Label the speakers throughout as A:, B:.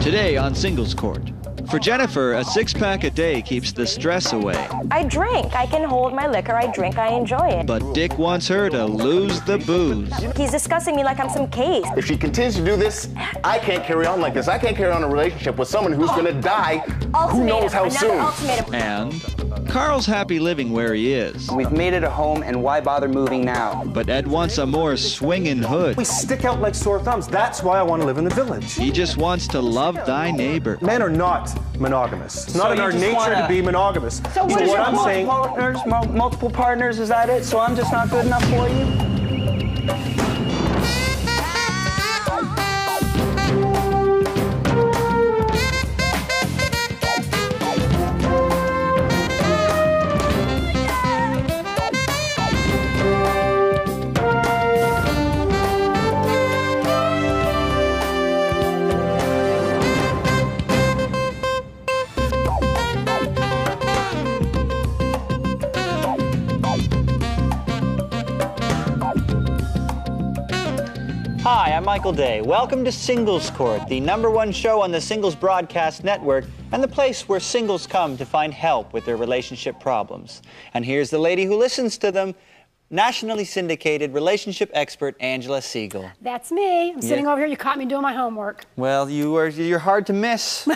A: Today on Singles Court. For Jennifer, a six-pack a day keeps the stress away.
B: I drink. I can hold my liquor. I drink. I enjoy it.
A: But Dick wants her to lose the booze.
B: He's discussing me like I'm some case.
C: If she continues to do this, I can't carry on like this. I can't carry on a relationship with someone who's gonna die who knows how soon.
B: Ultimatum.
A: And Carl's happy living where he is.
D: We've made it a home, and why bother moving now?
A: But Ed wants a more swinging hood.
E: We stick out like sore thumbs. That's why I want to live in the village.
A: He just wants to love thy neighbor.
E: Men are not monogamous. It's not in
D: you
E: our
D: just
E: nature to be monogamous.
D: So what is
E: what
D: your
E: I'm saying?
D: multiple partners, is that it? So I'm just not good enough for you?
F: Hi, I'm Michael Day. Welcome to Singles Court, the #1 show on the Singles Broadcast Network and the place where singles come to find help with their relationship problems. And here's the lady who listens to them, nationally syndicated relationship expert Angela Siegel.
G: That's me. I'm sitting over here. You caught me doing my homework.
F: Well, you're hard to miss.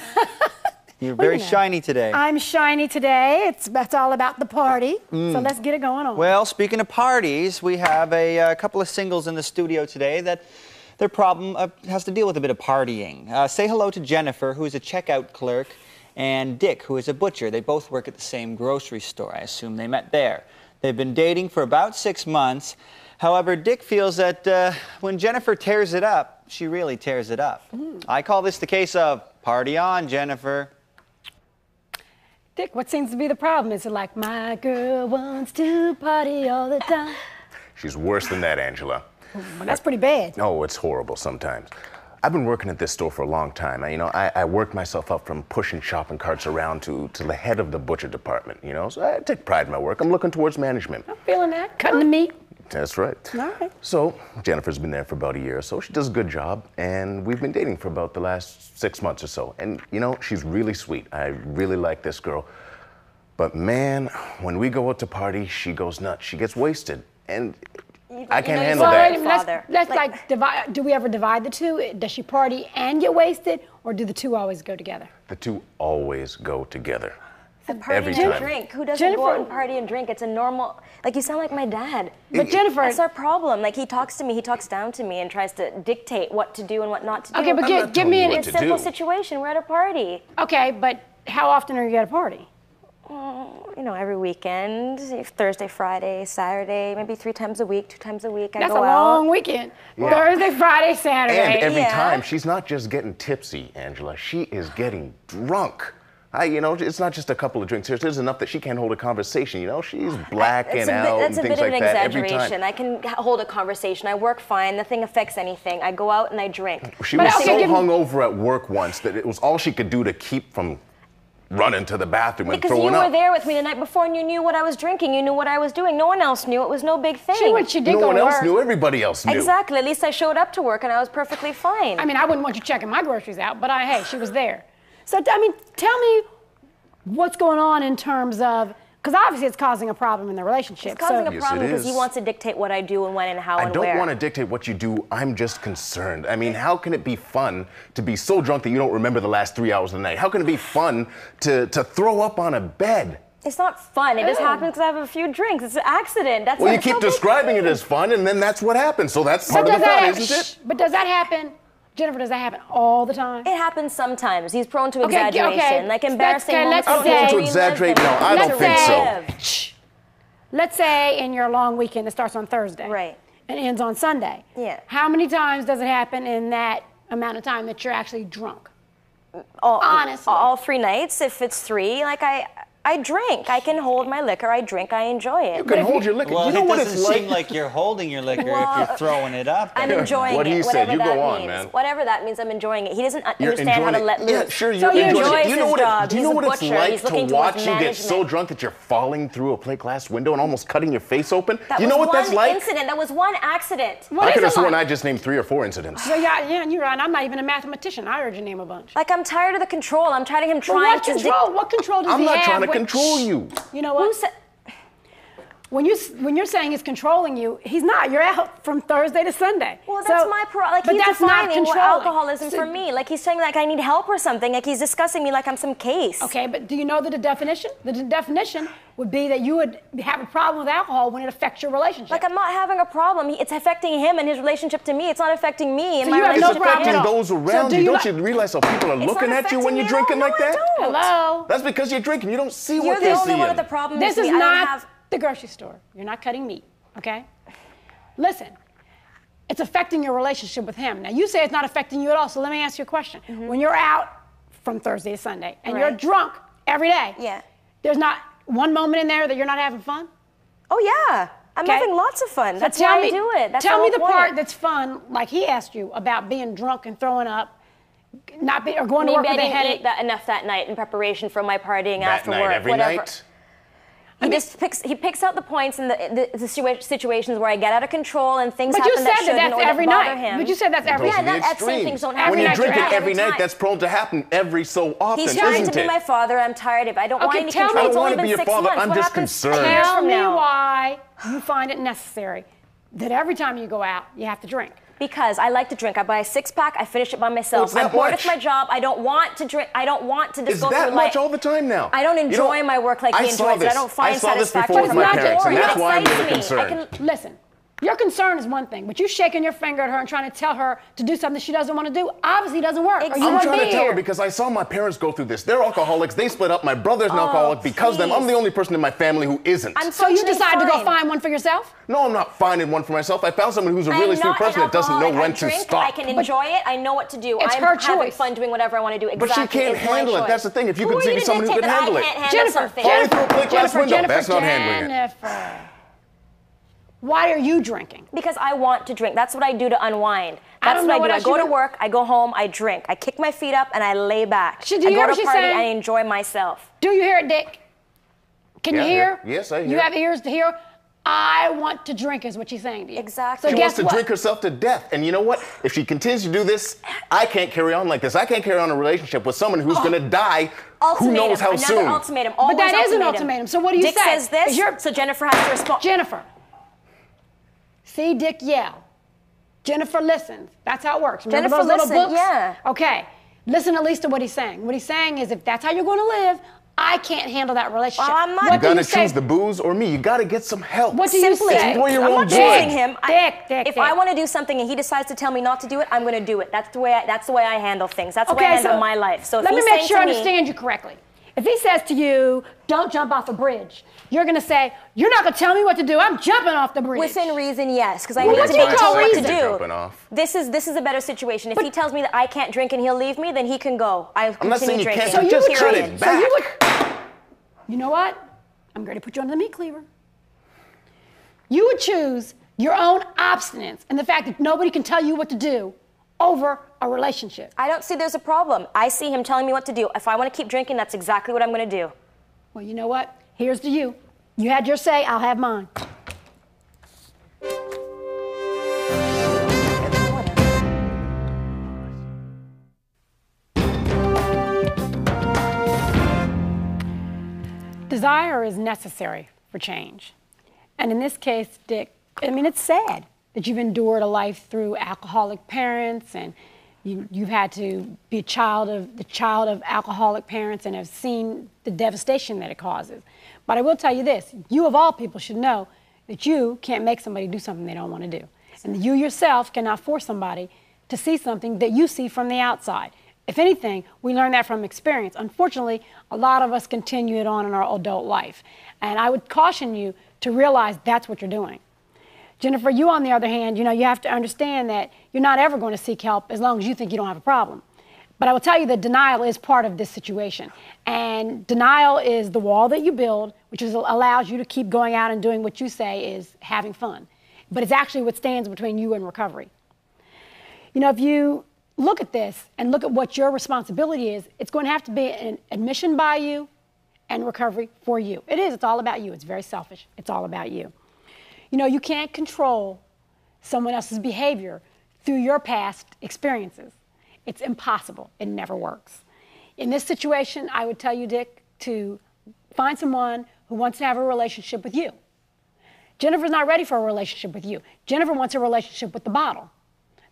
F: You're very shiny today.
G: I'm shiny today. That's all about the party. So let's get it going on.
F: Well, speaking of parties, we have a couple of singles in the studio today that their problem has to deal with a bit of partying. Say hello to Jennifer, who is a checkout clerk, and Dick, who is a butcher. They both work at the same grocery store. I assume they met there. They've been dating for about 6 months. However, Dick feels that when Jennifer tears it up, she really tears it up. I call this the case of party on, Jennifer.
G: Dick, what seems to be the problem? Is it like, my girl wants to party all the time?
C: She's worse than that, Angela.
G: Well, that's pretty bad.
C: Oh, it's horrible sometimes. I've been working at this store for a long time. I worked myself up from pushing shopping carts around to the head of the butcher department, so I take pride in my work. I'm looking towards management.
G: I'm feeling that. Cutting the meat.
C: That's right.
G: All right.
C: So Jennifer's been there for about a year or so. She does a good job, and we've been dating for about the last 6 months or so. And, she's really sweet. I really like this girl. But, man, when we go out to party, she goes nuts. She gets wasted, and I can't handle that.
G: Let's divide. Do we ever divide the two? Does she party and get wasted, or do the two always go together?
C: The two always go together.
B: The party
C: Every
B: and
C: time.
B: drink. Who doesn't go out and party and drink? It's a normal. Like, you sound like my dad.
G: But Jennifer,
B: that's our problem. Like, he talks to me, he talks down to me, and tries to dictate what to do and what not to do.
G: okay, but give me
B: a simple situation. We're at a party.
G: Okay, but how often are you at a party?
B: Every weekend, Thursday, Friday, Saturday, maybe 3 times a week, 2 times a week.
G: That's a long weekend.
C: Yeah.
G: Thursday, Friday, Saturday.
C: And every time, she's not just getting tipsy, Angela. She is getting drunk. It's not just a couple of drinks. There's enough that she can't hold a conversation. She's blacking out and things like that every time.
B: That's a bit of an exaggeration. I can hold a conversation. I work fine. Nothing affects anything. I go out and I drink.
C: She was so hungover at work once that it was all she could do to keep from running to the bathroom and throwing up.
B: Because you were there with me the night before and you knew what I was drinking. You knew what I was doing. No one else knew. It was no big thing.
G: She did
C: no one else
G: work.
C: knew. Everybody else knew.
B: Exactly. At least I showed up to work and I was perfectly fine.
G: I mean, I wouldn't want you checking my groceries out, but hey, she was there. So, tell me what's going on in terms of, because obviously it's causing a problem in the relationship.
B: It's causing a
C: Yes,
B: problem
C: it
B: because he
C: is.
B: wants to dictate what I do and when and how and where.
C: I don't want to dictate what you do. I'm just concerned. How can it be fun to be so drunk that you don't remember the last 3 hours of the night? How can it be fun to throw up on a bed?
B: It's not fun. It just happens because I have a few drinks. It's an accident. That's
C: Well, you keep describing it as fun, and then that's what happens. So that's part of the fun, isn't it?
G: But does that happen? Jennifer, does that happen all the time?
B: It happens sometimes. He's prone to exaggeration, like embarrassing moments.
C: I'm prone to exaggerate. No, I don't think so.
G: Let's say in your long weekend that starts on Thursday.
B: Right.
G: And ends on Sunday.
B: Yeah.
G: How many times does it happen in that amount of time that you're actually drunk?
B: Honestly.
G: Honestly.
B: All 3 nights, if it's 3. I drink. I can hold my liquor. I drink. I enjoy it.
C: You can hold your liquor.
F: Well,
C: You know
F: it
C: what
F: doesn't
C: it's
F: seem like you're holding your liquor
B: Well,
F: if you're throwing it up.
B: I'm enjoying
C: What
B: it.
C: he said,
B: Whatever
C: you
B: that
C: go on,
B: means.
C: man.
B: Whatever that means, I'm enjoying it. He doesn't
C: You're
B: understand how to
C: enjoying
B: let
C: it.
B: loose.
C: Yeah, sure,
B: So
C: you're
B: he
C: enjoying
B: enjoys
C: it. Do you know
B: his
C: what
B: job.
C: do you know
B: He's
C: what
B: a
C: it's
B: butcher.
C: like
B: He's
C: to
B: looking
C: watch
B: towards
C: you get so
B: management.
C: drunk that you're falling through a plate glass window and almost cutting your face open?
B: That
C: You know
B: was
C: what that's
B: one
C: like?
B: incident. That was one accident.
G: What
C: I
G: is
C: could have
G: it
C: sworn
G: like?
C: I just named 3 or 4 incidents.
G: So yeah, you're right. I'm not even a mathematician. I heard you name a bunch.
B: Like, I'm tired of the control. I'm tired of him
G: But
B: trying
G: what
B: to...
G: control? What control does
C: I'm
G: he
C: not
G: have?
C: trying to
G: What-
C: control you.
G: You know what?
B: Who said...
G: When you're saying he's controlling you, he's not. You're out from Thursday to Sunday.
B: Well, that's
G: So-
B: my like
G: but
B: he's
G: that's not
B: defining what
G: controlling.
B: alcoholism
G: So-
B: for me. Like he's saying like I need help or something. Like he's discussing me like I'm some case.
G: Okay, but do you know the definition? The definition would be that you would have a problem with alcohol when it affects your relationship.
B: Like I'm not having a problem. It's affecting him and his relationship to me. It's not affecting me and
G: So
B: my
G: you have
C: It's
G: no
B: relationship
G: problem
B: to
G: at
B: him.
G: all.
C: affecting those around
G: do
C: you.
G: you
C: Don't
G: li-
C: you realize how people are
B: It's
C: looking
B: not
C: at you when
B: affecting
C: you're
B: me
C: drinking
B: at all.
C: like
B: No,
C: that?
B: I don't.
G: Hello?
C: That's because you're drinking. You don't see
B: You're
C: what
B: the
C: they're
B: only one with
C: seeing.
B: the problem.
G: This
B: with
G: is
B: me. I don't
G: not
B: have...
G: the grocery store. You're not cutting meat, okay? Listen, it's affecting your relationship with him. Now, you say it's not affecting you at all, so let me ask you a question. When you're out from Thursday to Sunday and you're
B: Right.
G: drunk every day,
B: Yeah.
G: there's not one moment in there that you're not having fun?
B: Oh yeah, I'm
G: Okay.
B: having lots of fun.
G: So
B: That's
G: tell
B: why
G: me,
B: I do it. That's
G: tell me
B: whole
G: the part
B: point.
G: that's fun, like he asked you about being drunk and throwing up, or going to
B: Maybe
G: work
B: I
G: with a
B: didn't
G: headache.
B: eat that enough that night in preparation for my partying
C: That
B: after
C: night,
B: work.
C: every
B: whatever.
C: night.
B: He picks out the points and the situations where I get out of control and things
G: But you
B: happen that
G: said that
B: shouldn't
G: that's
B: or that
G: every
B: bother
G: night.
B: him.
G: But you said that's every
C: Those
B: Yeah,
C: are the
B: that same
C: extremes.
B: things don't
C: When
B: happen
C: you
G: night
C: drink
G: you're
C: it
G: out
C: every
B: time.
C: night, that's prone to happen every so often,
B: He's trying
C: isn't
B: to be
C: it?
B: my father. I'm tired of it. I don't want
G: Okay,
B: any
G: tell
B: control.
G: me-
B: It's
C: I don't
B: only
C: wanna
B: been
C: be your
B: 6
C: father.
B: months.
C: I'm
B: What
C: just
B: happens
C: concerned.
B: 10 years
G: Tell
B: from
G: me
B: now?
G: why you find it necessary that every time you go out, you have to drink.
B: Because I like to drink. I buy a 6-pack. I finish it by myself.
C: it's that
B: I'm bored
C: much.
B: with my job. I don't want to drink. I don't want to just
C: It's
B: go
C: that
B: through
C: much
B: life.
C: all the time now.
B: I don't
C: You know,
B: enjoy my work like
C: I
B: he
C: saw
B: enjoys it. I
C: this.
B: don't find
C: I saw this
B: satisfaction.
C: before with
B: It's
C: my
B: not
C: parents, and
B: boring.
C: that's
B: It
C: why I'm
B: excites
C: really
B: me.
C: concerned.
G: Listen, your concern is one thing, but you shaking your finger at her and trying to tell her to do something she doesn't want to do obviously doesn't work. Or you
B: Exactly.
C: I'm
G: won't
C: trying
G: be
C: to tell her
G: here.
C: because I saw my parents go through this. They're alcoholics. They split up. My brother's an alcoholic because of them. I'm
B: please.
C: the only person in my family who isn't.
B: I'm
G: So you
B: functioning
G: decided to go
B: fine.
G: find one for yourself?
C: No, I'm not finding one for myself. I found someone who's a
B: I
C: really
B: am
C: sweet
B: not
C: person
B: an
C: that doesn't know
B: alcoholic.
C: when
B: I
C: to
B: drink,
C: stop.
B: I can enjoy it. I know what to do.
G: It's
B: I'm
G: her
B: having
G: choice.
B: fun doing whatever I want to do.
C: But she
B: Exactly.
C: can't
B: It's my
C: handle it.
B: choice.
C: That's the thing. If you
B: Who
C: could
B: are
C: see
B: you to
C: someone who
B: dictate
C: could
B: that
C: handle
B: I
C: it.
B: can't handle something?
C: Falling through a plate glass window. That's not handling it.
G: Jennifer. Why are you drinking?
B: Because I want to drink. That's what I do to unwind.
G: I
B: That's
G: don't
B: what
G: know
B: I
G: what
B: do. I
G: else
B: go
G: you
B: to
G: would-
B: work, I go home, I drink. I kick my feet up and I lay back.
G: Do you
B: I
G: hear
B: go
G: what
B: to
G: she's
B: party
G: saying?
B: and I enjoy myself.
G: Do you hear it, Dick? Can
C: Yeah,
G: you
C: I
G: hear?
C: hear. Yes, I
G: You
C: hear.
G: have ears to hear? I want to drink is what she's saying to you.
B: Exactly.
G: So
C: She wants
G: guess
C: to
G: what?
C: drink herself to death. And you know what? If she continues to do this, I can't carry on like this. I can't carry on a relationship with someone who's going to die who
B: Ultimatum.
C: knows how
B: Another
C: soon.
B: ultimatum.
G: But
B: Always
G: that is an ultimatum. So what do you
B: Dick
G: say?
B: says this,
G: Is your-
B: so Jennifer has to respond.
G: Jennifer. See Dick yell. Jennifer listens. That's how it works. Remember
B: Jennifer
G: those little
B: listen,
G: books?
B: yeah.
G: Okay. Listen at least to what he's saying. What he's saying is if that's how you're going to live, I can't handle that relationship.
B: Well, I'm not-
C: You
G: What do
C: got to
G: say?
C: choose the booze or me. You got to get some help.
G: What do you
B: Simply,
G: say?
C: Explore your
B: I'm
C: own
B: not
C: joy.
B: choosing him.
G: Dick.
B: If I want to do something and he decides to tell me not to do it, I'm going to do it. That's the way I handle things. That's the way I handle my life. So if
G: let me
B: he's
G: make
B: saying
G: sure I
B: to me,
G: understand you correctly. If he says to you, don't jump off a bridge, you're going to say, you're not going to tell me what to do. I'm jumping off the bridge.
B: within reason, yes, because I
G: Well,
B: need
G: what
B: to
G: do you
B: be
G: call
B: told what to
G: reason?
B: do.
C: Jumping off.
B: This is a better situation. If he tells me that I can't drink and he'll leave me, then he can go. I
C: I'm not saying
B: continue
C: you
B: drinking.
C: can't,
G: So
C: just
G: you
C: cut
G: would-
C: it
G: so
C: back.
G: you would, you know what? I'm going to put you under the meat cleaver. You would choose your own obstinance and the fact that nobody can tell you what to do over a relationship.
B: I don't see there's a problem. I see him telling me what to do. If I want to keep drinking, that's exactly what I'm going to do.
G: Well, you know what? Here's to you. You had your say, I'll have mine. Desire is necessary for change. And in this case, Dick, I mean, it's sad that you've endured a life through alcoholic parents and you've had to be the child of alcoholic parents and have seen the devastation that it causes. But I will tell you this, you of all people should know that you can't make somebody do something they don't want to do. And that you yourself cannot force somebody to see something that you see from the outside. If anything, we learn that from experience. Unfortunately, a lot of us continue it on in our adult life. And I would caution you to realize that's what you're doing. Jennifer, you on the other hand, you have to understand that you're not ever going to seek help as long as you think you don't have a problem. But I will tell you that denial is part of this situation. And denial is the wall that you build, which allows you to keep going out and doing what you say is having fun. But it's actually what stands between you and recovery. You know, if you look at this and look at what your responsibility is, it's going to have to be an admission by you and recovery for you. It is. It's all about you. It's very selfish. It's all about you. You know, you can't control someone else's behavior through your past experiences. It's impossible. It never works. In this situation, I would tell you, Dick, to find someone who wants to have a relationship with you. Jennifer's not ready for a relationship with you. Jennifer wants a relationship with the bottle.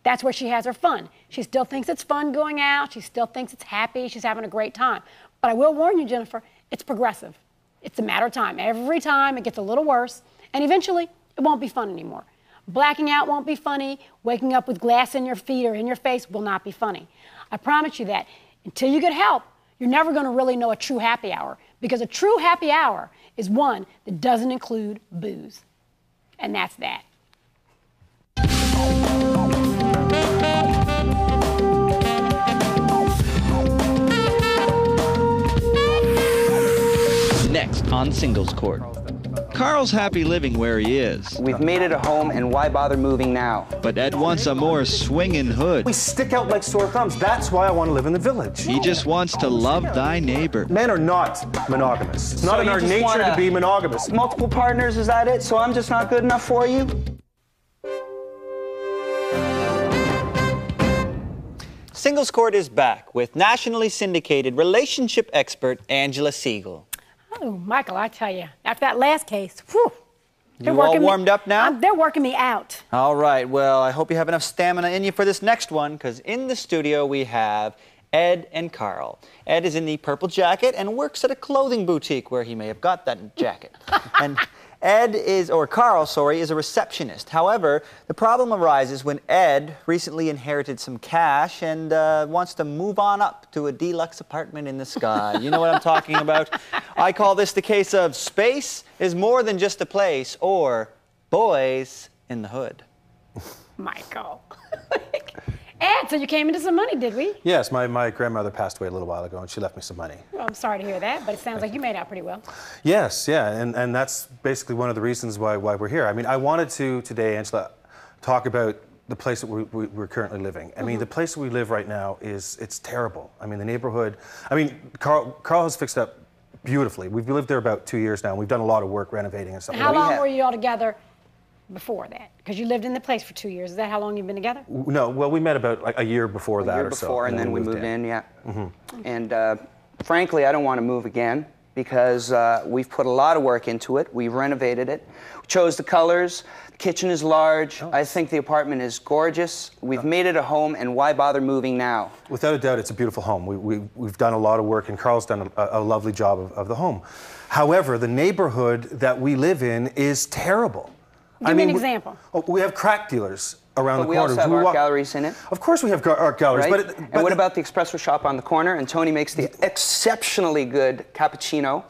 G: That's where she has her fun. She still thinks it's fun going out. She still thinks it's happy. She's having a great time. But I will warn you, Jennifer, it's progressive. It's a matter of time. Every time it gets a little worse, and eventually it won't be fun anymore. Blacking out won't be funny. Waking up with glass in your feet or in your face will not be funny. I promise you that. Until you get help, you're never going to really know a true happy hour, because a true happy hour is one that doesn't include booze. And that's that.
A: Next on Singles Court. Carl's happy living where he is.
D: We've made it a home, and why bother moving now?
A: But Ed wants a more swinging hood.
E: We stick out like sore thumbs. That's why I want to live in the village.
A: He just wants to love thy neighbor.
E: Men are not monogamous. It's not
D: So
E: in
D: you
E: our
D: just
E: nature
D: wanna-
E: to be monogamous.
D: Multiple partners, is that it? So I'm just not good enough for you?
F: Singles Court is back with nationally syndicated relationship expert Angela Siegel.
G: Oh, Michael, I tell you, after that last case, whew,
F: You all warmed up now?
G: They're working me out.
F: All right, well, I hope you have enough stamina in you for this next one, because in the studio we have Ed and Carl. Ed is in the purple jacket and works at a clothing boutique where he may have got that jacket. And Carl, is a receptionist. However, the problem arises when Ed recently inherited some cash and wants to move on up to a deluxe apartment in the sky. You know what I'm talking about? I call this the case of space is more than just a place, or boys in the hood.
G: Michael. Ed, so you came into some money, did we?
E: Yes, my grandmother passed away a little while ago, and she left me some money.
G: Well, I'm sorry to hear that, but it sounds like you made out pretty well.
E: Yes, yeah, and that's basically one of the reasons why we're here. I mean, I wanted to today, Angela, talk about the place that we're currently living. I mean, the place we live right now it's terrible. I mean, the neighborhood. I mean, Carl has fixed up beautifully. We've lived there about 2 years now, and we've done a lot of work renovating and stuff.
G: How long were you all together before that? Because you lived in the place for 2 years. Is that how long you've been together?
E: No, well, we met about like a year before that or so.
D: A year before, and then we moved in, yeah. And frankly, I don't want to move again, because we've put a lot of work into it. We've renovated it. We chose the colors. The kitchen is large. I think the apartment is gorgeous. We've made it a home, and why bother moving now?
E: Without a doubt, it's a beautiful home. We've done a lot of work, and Carl's done a lovely job of the home. However, the neighborhood that we live in is terrible.
G: Give me an example.
E: We have crack dealers around the
D: But we
E: corner.
D: also have art galleries in it.
E: Of course we have art galleries.
D: Right?
E: But
D: and what about the espresso shop on the corner? And Tony makes the exceptionally good cappuccino.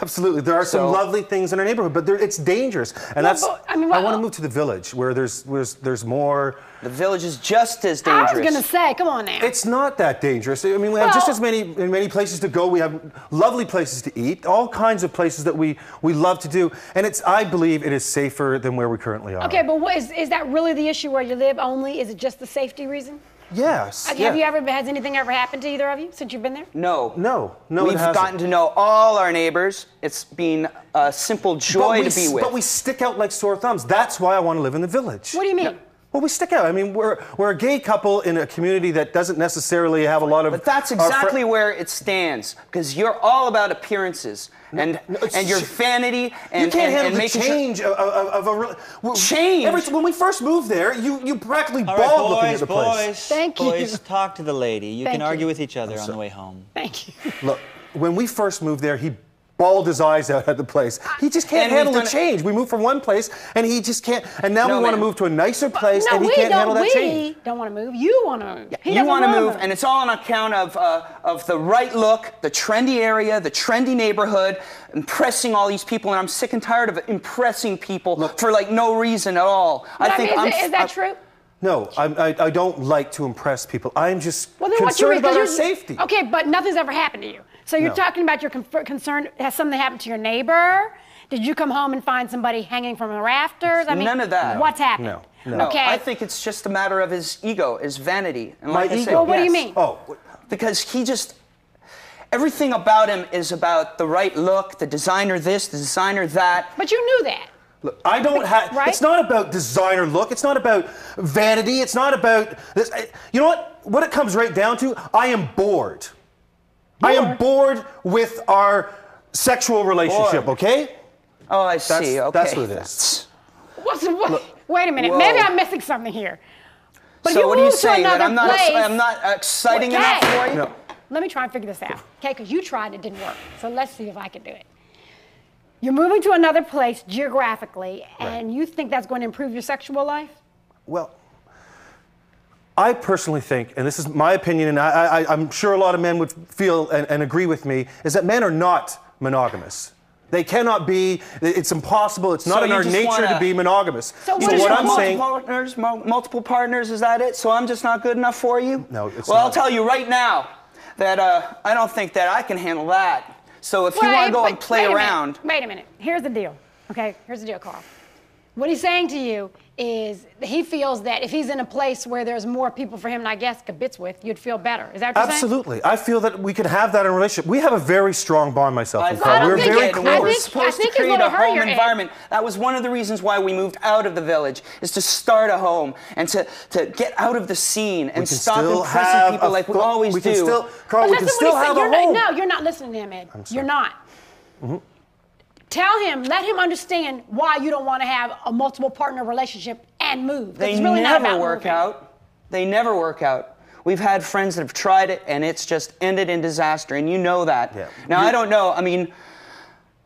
E: Absolutely. There are some lovely things in our neighborhood, but it's dangerous. And I want to move to the village, where there's more.
D: The village is just as dangerous.
G: I was going to say, come on now.
E: It's not that dangerous. I mean, we have just as many places to go. We have lovely places to eat, all kinds of places that we love to do. And I believe it is safer than where we currently are.
G: Okay, but is that really the issue where you live only? Is it just the safety reason?
E: Yes.
G: Has anything ever happened to either of you since you've been there?
D: No.
E: We've
D: gotten to know all our neighbors. It's been a simple joy to be with.
E: But we stick out like sore thumbs. That's why I want to live in the village.
G: What do you mean?
E: Well, we stick out. I mean, we're a gay couple in a community that doesn't necessarily have a lot of.
D: But that's exactly where it stands, because you're all about appearances and your vanity and
E: you can't handle the
D: making
E: change of a
D: change.
E: When we first moved there, you practically bawled looking at the place.
G: Thank you.
F: Boys, talk to the lady. You can argue
G: you.
F: with each other on the way home.
G: Thank you.
E: Look, when we first moved there, he bawled his eyes out at the place. He just can't handle the change. We moved from one place, and he just can't. And now we want to move to a nicer place, and he can't handle that change.
G: We don't want to move. You want to move.
D: You want to move, and it's all on account of the right look, the trendy area, the trendy neighborhood, impressing all these people, and I'm sick and tired of impressing people for like no reason at all.
G: Is that true?
E: No, I don't like to impress people. I'm just
G: Well, then what you
E: concerned
G: mean?
E: about our safety.
G: Okay, but nothing's ever happened to you. So you're
E: No.
G: talking about your concern, has something happened to your neighbor? Did you come home and find somebody hanging from the rafters? I mean,
D: None of that.
G: What's happened?
E: No.
D: No,
G: Okay.
D: I think it's just a matter of his ego, his vanity. And
E: My
D: like I
E: ego?
D: said,
G: Well, what do you
D: yes.
G: mean?
E: Oh,
D: Because he just, everything about him is about the right look, the designer this, the designer that.
G: But you knew that.
E: look, I don't have.
G: Right?
E: It's not about designer look. It's not about vanity. It's not about this. You know what? What it comes right down to, I am bored. I am bored with our sexual relationship.
D: Bored.
E: Okay?
D: Oh, I see, okay.
E: That's what it is.
G: Wait a minute.
D: Whoa.
G: Maybe I'm missing something here. But if
D: So what are you
G: move to
D: saying, that
G: another
D: I'm not
G: place-
D: exciting
G: Okay.
D: enough for you?
E: No.
G: Let me try and figure this out, okay? Because you tried and it didn't work. So let's see if I can do it. You're moving to another place geographically, and you think that's going to improve your sexual life?
E: Well, I personally think, and this is my opinion, and I'm sure a lot of men would feel and agree with me, is that men are not monogamous. They cannot be. It's impossible. It's not
D: So
E: in
D: you
E: our
D: just
E: nature
D: wanna-
E: to be monogamous.
G: So what
E: So
G: is
E: what
G: your
E: I'm saying.
D: Multiple partners, is that it? So I'm just not good enough for you?
E: No, it's
D: Well,
E: not.
D: I'll tell you right now that I don't think that I can handle that. So if you want to go and play around.
G: Wait a minute. Here's the deal. Okay, here's the deal, Carl. What he's saying to you is that he feels that if he's in a place where there's more people for him to, I guess, kibitz with, you'd feel better. Is that what you're saying?
E: Absolutely. I feel that we could have that in a relationship. We have a very strong bond, myself and
D: I
E: Carl.
G: don't
E: We're
G: think
E: very
G: it- I
E: close.
D: We're
G: think-
D: supposed to
G: it's
D: create
G: gonna
D: a
G: hurt
D: home
G: your head.
D: environment. That was one of the reasons why we moved out of the village, is to start a home and to get out of the scene and stop impressing people like we always
E: we can
D: do.
E: Still, Carl,
G: But
E: we can
G: listen to
E: still
G: what he's
E: have
G: saying.
E: a home.
G: No, you're not listening to him, Ed.
E: I'm sorry.
G: You're not. Tell him, let him understand why you don't want to have a multiple partner relationship and move.
D: They
G: It's really not
D: never
G: about
D: work
G: moving.
D: out. They never work out. We've had friends that have tried it and it's just ended in disaster, and you know that.
E: Yeah.
D: Now, I don't know. I mean,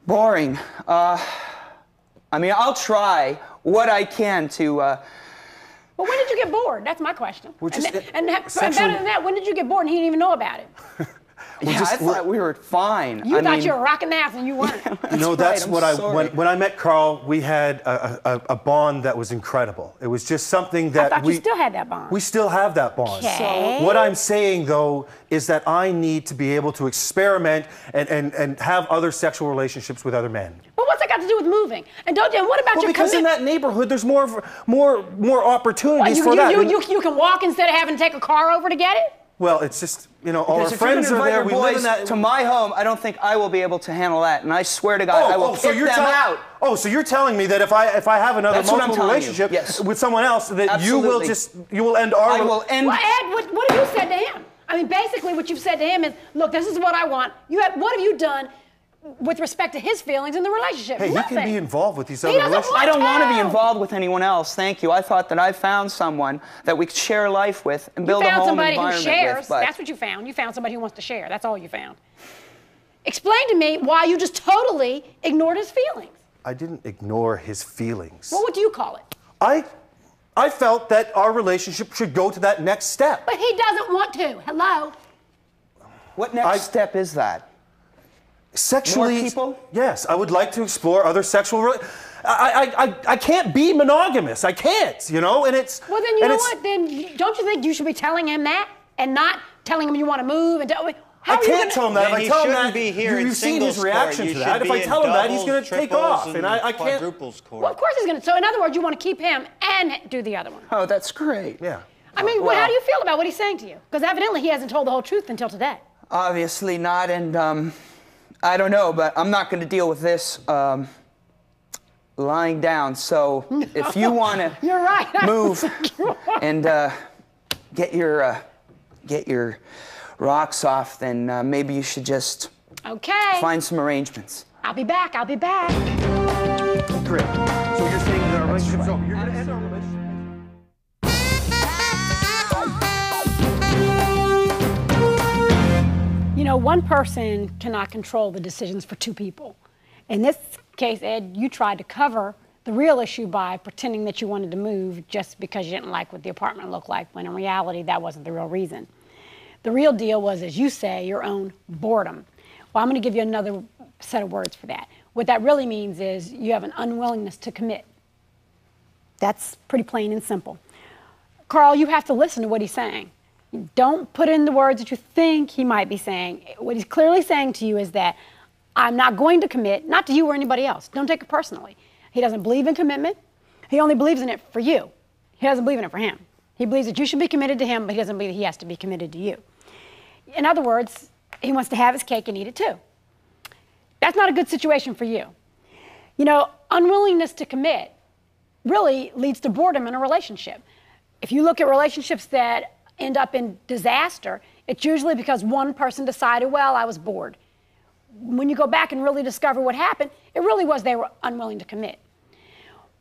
D: boring. I mean, I'll try what I can to.
G: But when did you get bored? That's my question.
E: We're just-
G: and better
E: essentially-
G: than that, when did you get bored and he didn't even know about it?
D: Yeah, I thought we were fine.
G: You
D: I
G: thought
D: mean,
G: you were rocking the house and you weren't.
E: You know, that's
D: right,
E: what
D: I'm sorry.
E: when I met Carl, we had a bond that was incredible. It was just something that
G: I thought you still had that bond.
E: We still have that bond.
G: Okay.
E: What I'm saying, though, is that I need to be able to experiment and have other sexual relationships with other men.
G: But what's that got to do with moving? And what about
E: Well,
G: your
E: because in
G: commitment?
E: that neighborhood, there's more opportunities for that.
G: You can walk instead of having to take a car over to get it?
E: Well, it's just, all our
D: Because if
E: friends
D: you're
E: are
D: gonna
E: there.
D: invite
E: We
D: your
E: live
D: boys
E: in that.
D: to my home, I don't think I will be able to handle that. And I swear to God, I will kick them out.
E: Oh, so you're telling me that if I have another
D: That's what I'm
E: multiple
D: telling you,
E: relationship
D: yes.
E: with someone else, that you will
D: Absolutely.
E: end our.
D: I will end.
G: Well, Ed, what have you said to him? I mean, basically what you've said to him is, look, this is what I want. What have you done with respect to his feelings in the relationship?
E: Hey,
G: Nothing.
E: he can be involved with these
G: He
E: other
G: doesn't
E: relationships.
G: want
D: I don't want to be
G: to.
D: involved with anyone else. Thank you. I thought that I found someone that we could share life with and build
G: You
D: a
G: found
D: home
G: somebody who
D: environment
G: shares.
D: with. But
G: That's what you found. You found somebody who wants to share. That's all you found. Explain to me why you just totally ignored his feelings.
E: I didn't ignore his feelings.
G: Well, what do you call it?
E: I felt that our relationship should go to that next step.
G: But he doesn't want to. Hello?
D: what next step is that?
E: Sexually,
D: More people?
E: Yes, I would like to explore other sexual. I can't be monogamous. I can't, and it's.
G: Well, then you know what? Then don't you think you should be telling him that and not telling him you want to move? And
E: I can't tell him that. If
F: Then
E: I
F: he
E: tell him
F: shouldn't
E: that,
F: be here in
E: you've seen his
F: singles
E: reaction
F: court.
E: to
F: You
E: that.
F: should
E: If I
F: be
E: tell
F: in
E: him that, he's going
F: doubles,
E: to take
F: triples,
E: off, and I can't.
F: quadruples court.
G: Well, of course he's going to. So in other words, you want to keep him and do the other one.
D: Oh, that's great.
E: Yeah.
G: I mean, how do you feel about what he's saying to you? Because evidently he hasn't told the whole truth until today.
D: Obviously not, and I don't know, but I'm not going to deal with this lying down. So if you want to
G: You're right.
D: move and get your rocks off, then maybe you should just
G: Okay.
D: find some arrangements.
G: I'll be back. I'll be back.
E: Great. So you're saying that our relationship's over. You're going to end our relationship.
G: You know, one person cannot control the decisions for two people. In this case, Ed, you tried to cover the real issue by pretending that you wanted to move just because you didn't like what the apartment looked like, when in reality, that wasn't the real reason. The real deal was, as you say, your own boredom. Well, I'm going to give you another set of words for that. What that really means is you have an unwillingness to commit. That's pretty plain and simple. Carl, you have to listen to what he's saying. Don't put in the words that you think he might be saying. What he's clearly saying to you is that I'm not going to commit, not to you or anybody else. Don't take it personally. He doesn't believe in commitment. He only believes in it for you. He doesn't believe in it for him. He believes that you should be committed to him, but he doesn't believe that he has to be committed to you. In other words, he wants to have his cake and eat it too. That's not a good situation for you. You know, unwillingness to commit really leads to boredom in a relationship. If you look at relationships that end up in disaster, it's usually because one person decided, well, I was bored. When you go back and really discover what happened, it really was they were unwilling to commit.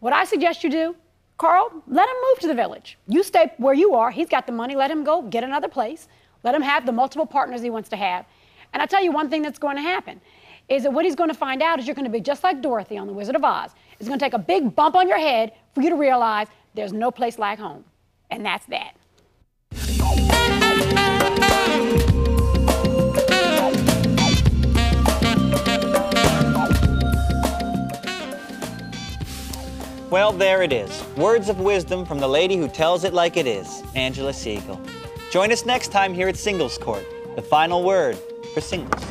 G: What I suggest you do, Carl, let him move to the village. You stay where you are. He's got the money. Let him go get another place. Let him have the multiple partners he wants to have. And I'll tell you one thing that's going to happen is that what he's going to find out is you're going to be just like Dorothy on The Wizard of Oz. It's going to take a big bump on your head for you to realize there's no place like home. And that's that.
F: Well, there it is. Words of wisdom from the lady who tells it like it is, Angela Siegel. Join us next time here at Singles Court, the final word for singles.